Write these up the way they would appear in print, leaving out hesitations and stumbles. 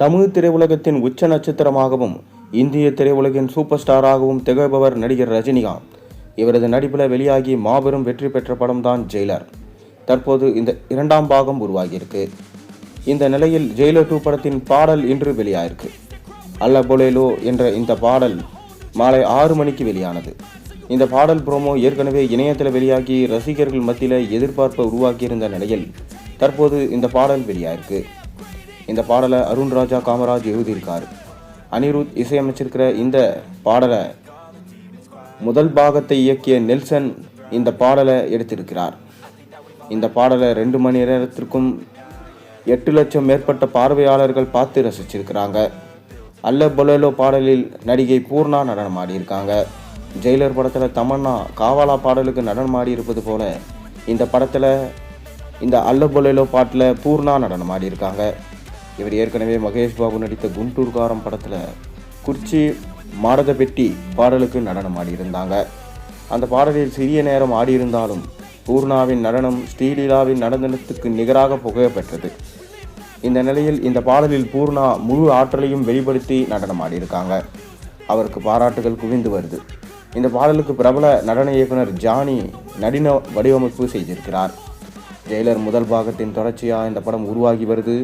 தமிழ் திரையுலகத்தின் உச்ச நட்சத்திரமாகவும் இந்திய திரையுலகின் சூப்பர் ஸ்டாராகவும் திகழ்பவர் நடிகர் ரஜினிகாந்த். இவரது நடிப்பில் வெளியாகி மாபெரும் வெற்றி பெற்ற படம்தான் ஜெயிலர். தற்போது இந்த இரண்டாம் பாகம் உருவாகியிருக்கு. இந்த நிலையில் ஜெயிலர் 2 படத்தின் பாடல் இன்று வெளியாயிருக்கு. அல்ல பொலேலோ என்ற இந்த பாடல் மாலை 6 மணிக்கு வெளியானது. இந்த பாடல் ப்ரோமோ ஏற்கனவே இணையத்தில் வெளியாகி ரசிகர்கள் மத்தியில் எதிர்பார்ப்பை உருவாக்கியிருந்த நிலையில் தற்போது இந்த பாடல் வெளியாயிருக்கு. இந்த பாடலை அருண் ராஜா காமராஜ் எழுதியிருக்காரு. அனிருத் இசையமைச்சிருக்கிற இந்த பாடலை முதல் பாகத்தை இயக்கிய நெல்சன் இந்த பாடலை எடுத்திருக்கிறார். இந்த பாடலை 2 மணி நேரத்திற்கும் 8 லட்சம் மேற்பட்ட பார்வையாளர்கள் பார்த்து ரசிச்சிருக்கிறாங்க. அல்ல பொலேலோ பாடலில் நடிகை பூர்ணா நடனம் ஆடியிருக்காங்க. ஜெயிலர் படத்தில் தமன்னா காவாலா பாடலுக்கு நடனம் ஆடி இருப்பது போல இந்த படத்தில் இந்த அல்ல பொலேலோ பாட்டில் பூர்ணா நடனம் ஆடியிருக்காங்க. இவர் ஏற்கனவே மகேஷ் பாபு நடித்த குண்டூர்காரம் படத்தில் குர்ச்சி மாரத பெட்டி பாடலுக்கு நடனம் ஆடியிருந்தாங்க. அந்த பாடலில் சிறிய நேரம் ஆடியிருந்தாலும் பூர்ணாவின் நடனம் ஸ்ரீலீலாவின் நடனத்துக்கு நிகராக புகழப்பெற்றது. இந்த நிலையில் இந்த பாடலில் பூர்ணா முழு ஆற்றலையும் வெளிப்படுத்தி நடனம் ஆடியிருக்காங்க. அவருக்கு பாராட்டுகள் குவிந்து வருது. இந்த பாடலுக்கு பிரபல நடன இயக்குனர் ஜானி நடின வடிவமைப்பு செய்திருக்கிறார். ஜெயிலர் முதல் பாகத்தின் தொடர்ச்சியாக இந்த படம் உருவாகி வருது.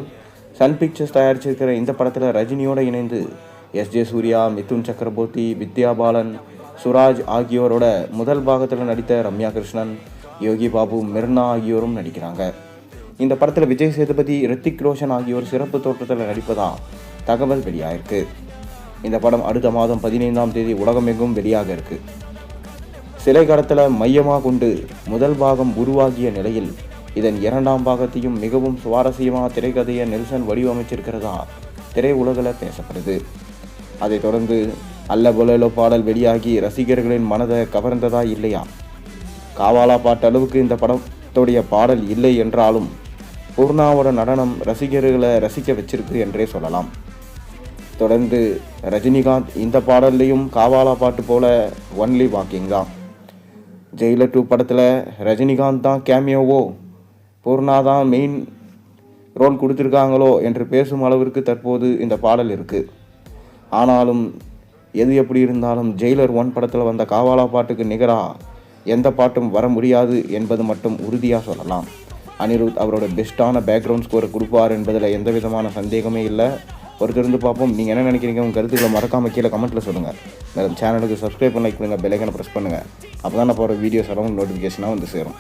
சன் பிக்சர்ஸ் தயாரிச்சிருக்கிற இந்த படத்தில் ரஜினியோடு இணைந்து எஸ்.ஜே. சூர்யா, மிதுன் சக்கரவர்த்தி, வித்யா பாலன், சுராஜ் ஆகியோரோட முதல் பாகத்தில் நடித்த ரம்யா கிருஷ்ணன், யோகி பாபு, மிர்னா ஆகியோரும் நடிக்கிறாங்க. இந்த படத்தில் விஜய் சேதுபதி, ரித்திக் ரோஷன் ஆகியோர் சிறப்பு தோற்றத்தில் நடிப்பதா தகவல் வெளியாயிருக்கு. இந்த படம் அடுத்த மாதம் 15ஆம் தேதி உலகமெங்கும் வெளியாக இருக்கு. சிலை கடத்தலை மையமாக கொண்டு முதல் பாகம் உருவாகிய நிலையில் இதன் 2ஆம் பாகத்தையும் மிகவும் சுவாரஸ்யமாக திரைக்கதையை நெல்சன் வடிவமைச்சிருக்கிறதா திரையுலகில் பேசப்படுது. அதைத் தொடர்ந்து அல்ல பொலேலோ பாடல் வெளியாகி ரசிகர்களின் மனதை கவர்ந்ததா இல்லையா? காவாலா பாட்டு அளவுக்கு இந்த படத்துடைய பாடல் இல்லை என்றாலும் பூர்ணாவோட நடனம் ரசிகர்களை ரசிக்க வச்சிருக்கு என்றே சொல்லலாம். தொடர்ந்து ரஜினிகாந்த் இந்த பாடல்லையும் காவாலா பாட்டு போல ஒன்லி வாக்கிங் தான். ஜெயிலர் 2 படத்தில் ரஜினிகாந்த் தான் கேமியோவோ, பூர்ணா தான் மெயின் ரோல் கொடுத்துருக்காங்களோ என்று பேசும் அளவிற்கு தற்போது இந்த பாடல் இருக்குது. ஆனாலும் எது எப்படி இருந்தாலும் ஜெயிலர் 1 படத்தில் வந்த காவாலா பாட்டுக்கு நிகராக எந்த பாட்டும் வர முடியாது என்பது மட்டும் உறுதியாக சொல்லலாம். அனிருத் அவரோட பெஸ்ட்டான பேக்ரவுண்ட் ஸ்கோரை கொடுப்பார் என்பதில் எந்த விதமான சந்தேகமே இல்லை. பொறுத்திருந்து பார்ப்போம். நீங்கள் என்ன நினைக்கிறீங்க? உங்கள் கருத்துக்களை மறக்காமல் கீழே கமெண்ட்டில் சொல்லுங்கள். மேலும் சேனலுக்கு சப்ஸ்கிரைப் பண்ணி லைக் பண்ணுங்கள், பெல் ஐக்கானை ப்ரெஸ் பண்ணுங்கள். அப்போ தான் நான் போகிற வீடியோஸ் எல்லாம் நோட்டிஃபிகேஷனாக வந்து சேரும்.